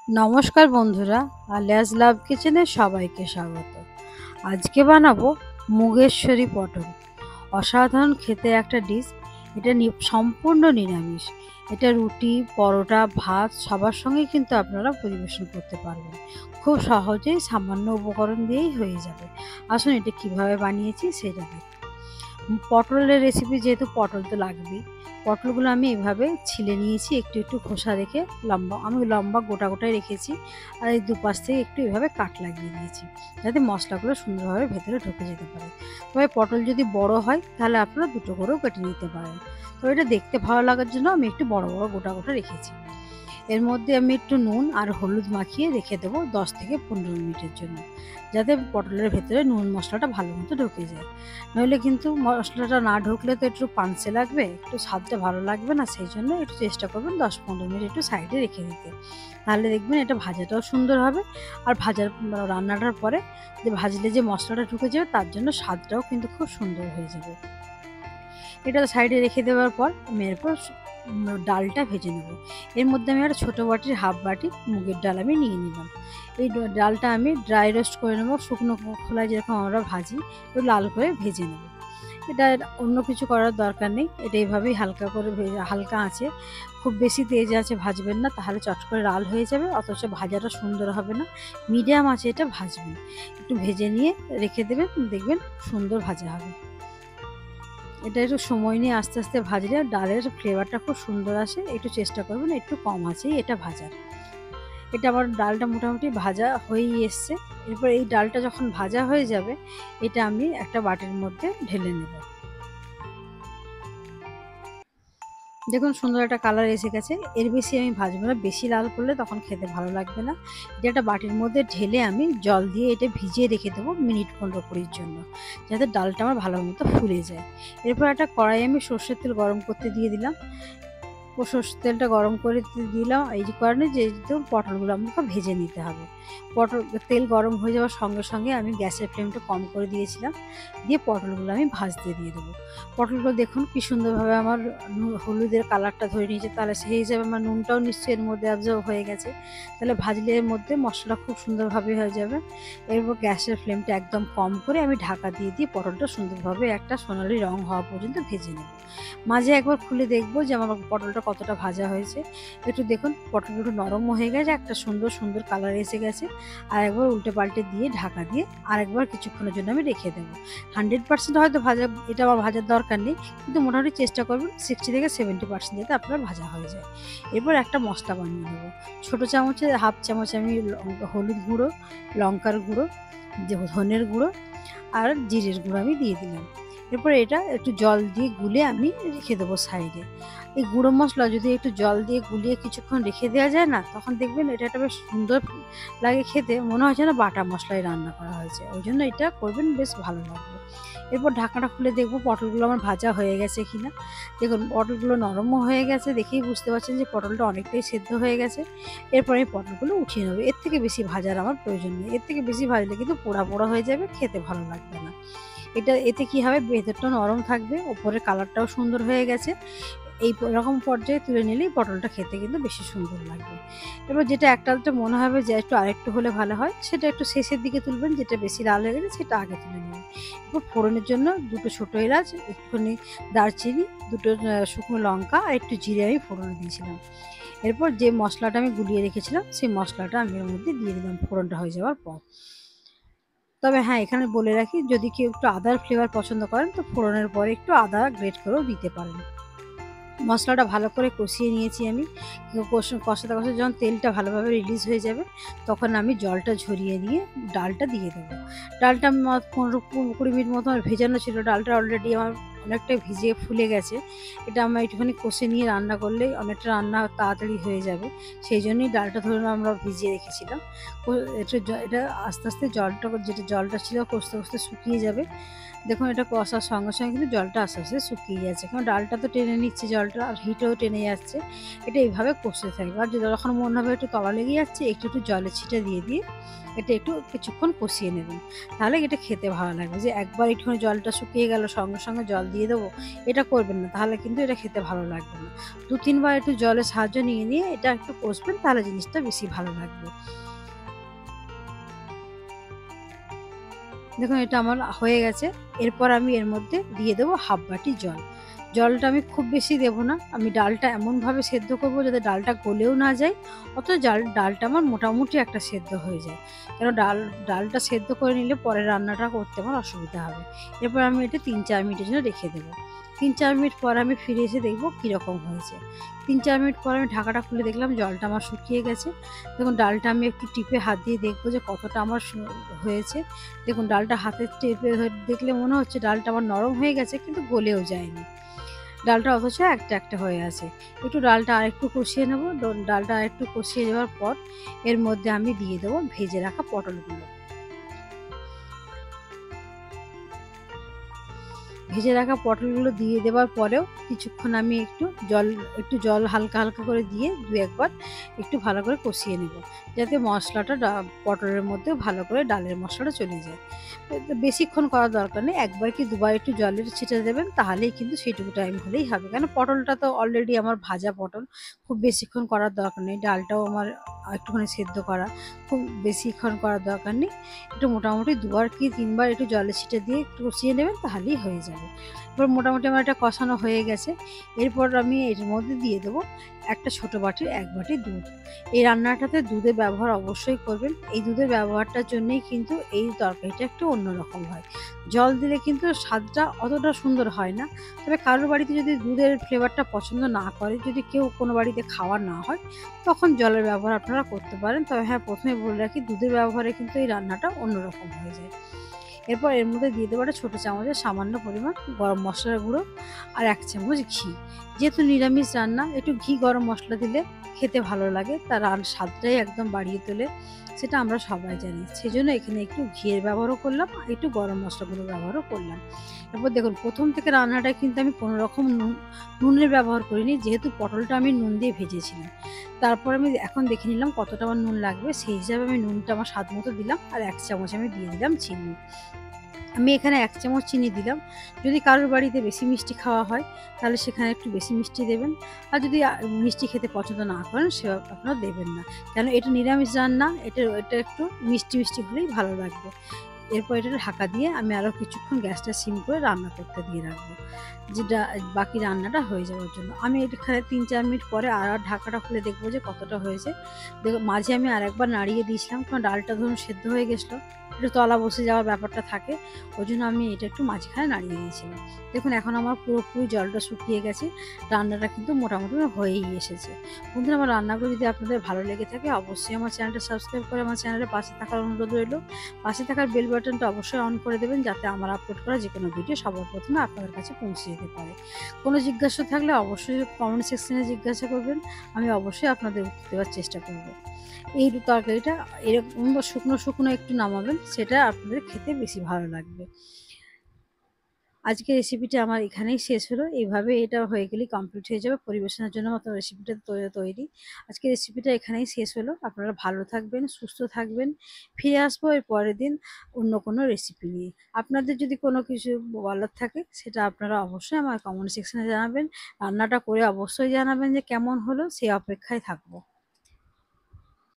নমস্কার বন্ধুরা, আলিয়াস লাভ কিচেনে সবাইকে স্বাগত। আজকে বানাবো মুগেশ্বরী পটল। অসাধারণ খেতে একটা ডিশ। এটা সম্পূর্ণ নিরামিষ। এটা রুটি, পরোটা, ভাত সবার সঙ্গেই কিন্তু আপনারা পরিবেশন করতে পারবেন। খুব সহজেই সামান্য উপকরণ দিয়েই হয়ে যাবে। আসুন এটা কিভাবে বানিয়েছি সেটা দেখুন। পটলের রেসিপি, যেহেতু পটল তো লাগবেই। পটলগুলো আমি এভাবে ছিলে নিয়েছি, একটু একটু খোসা রেখে আমি লম্বা গোটা গোটাই রেখেছি। আর এই দুপাশ থেকে একটু এভাবে কাট লাগিয়ে দিয়েছি, যাতে মশলাগুলো সুন্দরভাবে ভেতরে ঢুকে যেতে পারে। তবে পটল যদি বড় হয় তাহলে আপনারা দুটো করেও কেটে নিতে পারেন। তো এটা দেখতে ভালো লাগার জন্য আমি একটু বড় বড় গোটা গোটা রেখেছি। এর মধ্যে আমি একটু নুন আর হলুদ মাখিয়ে রেখে দেবো 10 থেকে 15 মিনিটের জন্য, যাতে পটলের ভেতরে নুন মশলাটা ভালো মতো ঢুকে যায়। নইলে কিন্তু মশলাটা না ঢুকলে তো একটু পানসে লাগবে, একটু স্বাদটা ভালো লাগবে না। সেই জন্য একটু চেষ্টা করবেন 10-15 মিনিট একটু সাইডে রেখে দিতে। তাহলে দেখবেন এটা ভাজাটাও সুন্দর হবে। আর রান্নাটার পরে যে ভাজলে যে মশলাটা ঢুকে যাবে, তার জন্য স্বাদটাও কিন্তু খুব সুন্দর হয়ে যাবে। এটা সাইডে রেখে দেওয়ার পর আমি এরপর ডালটা ভেজে নেব। এর মধ্যে আমি একটা ছোটো বাটির হাফ বাটি মুগের ডাল আমি নিয়ে নিলাম। এই ডালটা আমি ড্রাই রোস্ট করে নেব, শুকনো খোলায় যেরকম আমরা ভাজি, একটু লাল করে ভেজে নেব। এটা অন্য কিছু করার দরকার নেই। এটা এইভাবেই হালকা করে হালকা আঁচে, খুব বেশি তেজ আঁচে ভাজবেন না, তাহলে চট করে লাল হয়ে যাবে, অথচ ভাজাটা সুন্দর হবে না। মিডিয়াম আঁচে এটা ভাজবেন। একটু ভেজে নিয়ে রেখে দেবেন, দেখবেন সুন্দর ভাজা হবে। এটা একটু সময় নিয়ে আস্তে আস্তে ভাজলে ডালের ফ্লেভারটা খুব সুন্দর আসে। একটু চেষ্টা করবেন একটু কম আঁচেই এটা ভাজার। এটা আমার ডালটা মোটামুটি ভাজা হয়েই এসছে। এরপর এই ডালটা যখন ভাজা হয়ে যাবে, এটা আমি একটা বাটির মধ্যে ঢেলে নেব। দেখুন সুন্দর একটা কালার এসে গেছে। এর বেশি আমি ভাজবো না, বেশি লাল করলে তখন খেতে ভালো লাগবে না। এটা একটা বাটির মধ্যে ঢেলে আমি জল দিয়ে এটা ভিজিয়ে রেখে দেবো মিনিট 15-20 জন্য, যাতে ডালটা আমার ভালো মতো ফুলে যায়। এরপর একটা কড়াই আমি সর্ষের তেল গরম করতে দিয়ে দিলাম। সর্ষের তেলটা গরম করে দিলাম এই যে কারণে, যে পটলগুলো আমাকে ভেজে নিতে হবে। তেল গরম হয়ে যাওয়ার সঙ্গে সঙ্গে আমি গ্যাসের ফ্লেমটা কম করে দিয়েছিলাম, দিয়ে পটলগুলো আমি ভাজতে দিয়ে দেবো। পটলগুলো দেখুন কি সুন্দরভাবে আমার হলুদের কালারটা ধরে নিয়েছে, তাহলে সেই হিসাবে আমার নুনটাও নিশ্চয়ই এর মধ্যে অ্যাবজর্ব হয়ে গেছে। তাহলে ভাজলে এর মধ্যে মশলা খুব সুন্দরভাবে হয়ে যাবে। এরপর গ্যাসের ফ্লেমটা একদম কম করে আমি ঢাকা দিয়ে পটলটা সুন্দরভাবে একটা সোনালি রং হওয়া পর্যন্ত ভেজে নেব। মাঝে একবার খুলে দেখবো যে আমার পটলটা কতটা ভাজা হয়েছে। একটু দেখুন পটলটা একটু নরমও হয়ে গেছে, একটা সুন্দর সুন্দর কালার এসে গেছে। আর একবার উল্টে পাল্টে দিয়ে ঢাকা দিয়ে আরেকবার কিছুক্ষণের জন্য আমি রেখে দেবো। 100% হয়তো এটা আমার ভাজার দরকার নেই, কিন্তু মোটামুটি চেষ্টা করবেন 60 থেকে 70% যাতে আপনার ভাজা হয়ে যায়। এরপর একটা মশলা বানিয়ে নেবো। ছোটো চামচে হাফ চামচ আমি হলুদ গুঁড়ো, লঙ্কার গুঁড়ো, ধনের গুঁড়ো আর জিরের গুঁড়ো আমি দিয়ে দিলাম। এরপর এটা একটু জল দিয়ে গুলে আমি রেখে দেবো সাইডে। এই গুঁড়ো মশলা যদি একটু জল দিয়ে গুলিয়ে কিছুক্ষণ রেখে দেওয়া যায় না, তখন দেখবেন এটা একটা বেশ সুন্দর লাগে খেতে, মনে হয় যেন বাটা মশলায় রান্না করা হয়েছে। ওই জন্য এটা করবেন, বেশ ভালো লাগবে। এরপর ঢাকাটা খুলে দেখবো পটলগুলো আমার ভাজা হয়ে গেছে কিনা। দেখুন পটলগুলো নরমও হয়ে গেছে, দেখেই বুঝতে পারছেন যে পটলটা অনেকটাই সেদ্ধ হয়ে গেছে। এরপর এই পটলগুলো উঠিয়ে নেবো। এর থেকে বেশি ভাজার আমার প্রয়োজন নেই, এর থেকে বেশি ভাজলে কিন্তু পোড়া পোড়া হয়ে যাবে, খেতে ভালো লাগবে না। এতে কি হবে, ভেতরটা নরম থাকবে, ওপরের কালারটাও সুন্দর হয়ে গেছে। এই রকম পর্যায়ে তুলে নিলেই পটলটা খেতে কিন্তু বেশি সুন্দর লাগবে। এবার যেটা একটা মনে হবে যে আরেকটু হলে ভালো হয়, সেটা একটু শেষের দিকে তুলবেন। যেটা বেশি লাল হয়ে গেছে সেটা আগে তুলে নেবেন। এরপর ফোড়নের জন্য দুটো ছোটো এলাচ, একটুখানি দারচিনি, দুটো শুকনো লঙ্কা আর একটু জিরে আমি ফোড়নে দিয়েছিলাম। এরপর যে মশলাটা আমি গুলিয়ে রেখেছিলাম সেই মশলাটা আমি এর মধ্যে দিয়ে দিলাম ফোড়নটা হয়ে যাওয়ার পর। তবে হ্যাঁ, এখানে বলে রাখি, যদি কেউ একটু আদার ফ্লেভার পছন্দ করেন তো ফোড়নের পরে একটু আদা গ্রেট করেও দিতে পারেন। মশলাটা ভালো করে কষিয়ে নিয়েছি আমি। কষাতে কষাতে যখন তেলটা ভালোভাবে রিলিজ হয়ে যাবে, তখন আমি জলটা ঝরিয়ে দিয়ে ডালটা দিয়ে দেবো। ডালটা 15-20 মিনিট মতো আমার ভেজানো ছিল। ডালটা অলরেডি আমার অনেকটাই ভিজিয়ে ফুলে গেছে। এটা আমরা একটুখানি কষে নিয়ে রান্না করলেই অনেকটা রান্না তাড়াতাড়ি হয়ে যাবে। সেই জন্যই ডালটা ধরুন আমরা ভিজিয়ে রেখেছিলাম। এটা আস্তে আস্তে জলটা ছিল কষতে কষতে শুকিয়ে যাবে। দেখুন এটা কষার সঙ্গে সঙ্গে কিন্তু জলটা আস্তে আস্তে শুকিয়ে যাচ্ছে, কারণ ডালটা তো টেনে নিচ্ছে জলটা, আর হিটও টেনে যাচ্ছে। এটা এইভাবে কষতে থাকবে। আর যখন মনে হবে একটু তলা লেগে যাচ্ছে, একটু একটু জলের ছিটা দিয়ে এটা একটু কিছুক্ষণ কষিয়ে নেবেন। তাহলে এটা খেতে ভালো লাগবে। যে একবার একটুখানি জলটা শুকিয়ে গেল, সঙ্গে সঙ্গে জল দিয়ে দেবো, এটা করবেন না, তাহলে কিন্তু এটা খেতে ভালো লাগবে না। 2-3 বার একটু জলের সাহায্য নিয়ে এটা একটু কষবেন, তাহলে জিনিসটা বেশি ভালো লাগবে। দেখুন এটা আমার হয়ে গেছে। এরপর আমি এর মধ্যে দিয়ে দেবো হাফ বাটি জল। জলটা আমি খুব বেশি দেবো না। আমি ডালটা এমনভাবে সেদ্ধ করব যাতে ডালটা গলেও না যায়, অথচ ডালটা আমার মোটামুটি একটা সেদ্ধ হয়ে যায়। কেন ডালটা সেদ্ধ করে নিলে পরে রান্নাটা করতে আমার অসুবিধা হবে। এরপর আমি এটা 3-4 মিনিটের জন্য রেখে দেবো। 3-4 মিনিট পর আমি ফিরে এসে দেখব কীরকম হয়েছে। 3-4 মিনিট পর আমি ঢাকাটা খুলে দেখলাম জলটা আমার শুকিয়ে গেছে। দেখুন ডালটা আমি একটু টিপে হাত দিয়ে দেখব যে কতটা আমার হয়েছে। দেখুন ডালটা হাতে চেপে দেখলে মনে হচ্ছে ডালটা আমার নরম হয়ে গেছে, কিন্তু গলেও যায়নি। ডালটা অথচ একটা হয়ে আছে। একটু ডালটা আরেকটু কষিয়ে নেব। ডালটা আরেকটু কষিয়ে নেওয়ার পর এর মধ্যে আমি দিয়ে দেবো ভেজে রাখা পটলগুলো। ভেজে রাখা পটলগুলো দিয়ে দেওয়ার পরেও কিছুক্ষণ আমি একটু জল হালকা হালকা করে দিয়ে 2-1 বার একটু ভালো করে কষিয়ে নেব, যাতে মশলাটা পটলের মধ্যে ভালো করে ডালের মশলাটা চলে যায়। বেশিক্ষণ করার দরকার নেই, 1 বার কি 2 বার একটু জলের ছিটে দেবেন, তাহলেই কিন্তু সেইটুকু টাইম হলেই হবে। কেন পটলটা তো অলরেডি আমার ভাজা পটল, খুব বেশিক্ষণ করার দরকার নেই। ডালটাও আমার একটুখানি সেদ্ধ করা, খুব বেশিক্ষণ করার দরকার নেই। একটু মোটামুটি 2 বার কি 3 বার একটু জলের ছিটে দিয়ে একটু কষিয়ে নেবেন, তাহলেই হয়ে যাবে। এবার মোটামুটি আমার এটা কষানো হয়ে গেছে। এরপর আমি এর মধ্যে দিয়ে দেবো একটা ছোট বাটির 1 বাটি দুধ। এই রান্নাটাতে দুধের ব্যবহার অবশ্যই করবেন। এই দুধের ব্যবহারটার জন্যেই কিন্তু এই তরকারিটা একটু অন্যরকম হয়। জল দিলে কিন্তু স্বাদটা অতটা সুন্দর হয় না। তবে কারোর বাড়িতে যদি দুধের ফ্লেভারটা পছন্দ না করে, যদি কেউ কোনো বাড়িতে খাওয়া না হয়, তখন জলের ব্যবহার আপনারা করতে পারেন। তবে হ্যাঁ, ১ম এ বলে রাখি দুধের ব্যবহারে কিন্তু এই রান্নাটা অন্যরকম হয়ে যায়। এরপর এর মধ্যে দিয়ে দেবো একটা ছোটো চামচের সামান্য পরিমাণ গরম মশলার গুঁড়ো আর 1 চামচ ঘি। যেহেতু নিরামিষ রান্না, একটু ঘি গরম মশলা দিলে খেতে ভালো লাগে, তার স্বাদটাই একদম বাড়িয়ে তোলে, সেটা আমরা সবাই জানি। সেজন্য এখানে একটু ঘিয়ের ব্যবহারও করলাম, আর একটু গরম মশলাগুলোর ব্যবহারও করলাম। এরপর দেখুন প্রথম থেকে রান্নাটায় কিন্তু আমি কোনো রকম নুনের ব্যবহার করিনি, যেহেতু পটলটা আমি নুন দিয়ে ভেজেছিলাম। তারপর আমি এখন দেখে নিলাম কতটা আমার নুন লাগবে, সেই হিসাবে আমি নুনটা আমার স্বাদ মতো দিলাম, আর 1 চামচ আমি দিয়ে দিলাম চিনি। আমি এখানে 1 চামচ চিনি দিলাম। যদি কারোর বাড়িতে বেশি মিষ্টি খাওয়া হয়, তাহলে সেখানে একটু বেশি মিষ্টি দেবেন। আর যদি মিষ্টি খেতে পছন্দ না করেন, সেভাবে আপনারা দেবেন না। কেন এটা নিরামিষ রান্না, এটা একটু মিষ্টি হলেই ভালো লাগবে। এরপর এটা ঢাকা দিয়ে আমি আরও কিছুক্ষণ গ্যাসটা সিম করে রান্না করতে দিয়ে রাখবো, যেটা বাকি রান্নাটা হয়ে যাওয়ার জন্য। আমি এখানে 3-4 মিনিট পরে ঢাকাটা খুলে দেখবো যে কতটা হয়েছে। দেখুন মাঝে আমি আরেকবার নাড়িয়ে দিয়েছিলাম, কারণ ডালটা ধরুন সেদ্ধ হয়ে গেছিলো, একটু তলা বসে যাওয়ার ব্যাপারটা থাকে, ওই জন্য আমি এটা একটু মাঝখানে নাড়িয়ে দিয়েছিলাম। দেখুন এখন আমার পুরোপুরি জলটা শুকিয়ে গেছে, রান্নাটা কিন্তু মোটামুটি হয়েই এসেছে। বন্ধুরা, আমার রান্নাগুলো যদি আপনাদের ভালো লেগে থাকে, অবশ্যই আমার চ্যানেলটা সাবস্ক্রাইব করে আমার চ্যানেলের পাশে থাকার অনুরোধ রইল। পাশে থাকার বেল বাটনটা অবশ্যই অন করে দেবেন, যাতে আমার আপলোড করা যে কোনো ভিডিও সবার প্রথমে আপনাদের কাছে পৌঁছে যেতে পারে। কোনো জিজ্ঞাসা থাকলে অবশ্যই কমেন্ট সেকশনে জিজ্ঞাসা করবেন, আমি অবশ্যই আপনাদের উত্তর দেওয়ার চেষ্টা করব। এই তরকারিটা এরকম শুকনো একটু নামাবেন, সেটা আপনাদের খেতে বেশি ভালো লাগবে। আজকের রেসিপিটা আমার এখানেই শেষ হলো। এইভাবে এটা হয়ে গেলেই কমপ্লিট হয়ে যাবে। পরিবেশনের জন্য মতো রেসিপিটা তৈরি। আজকের রেসিপিটা এখানেই শেষ হলো। আপনারা ভালো থাকবেন, সুস্থ থাকবেন। ফিরে আসবো এর পরের দিন অন্য কোনো রেসিপি নিয়ে। আপনাদের যদি কোনো কিছু বলার থাকে, সেটা আপনারা অবশ্যই আমার কমেন্ট সেকশনে জানাবেন। রান্নাটা করে অবশ্যই জানাবেন যে কেমন হলো, সেই অপেক্ষায় থাকবো।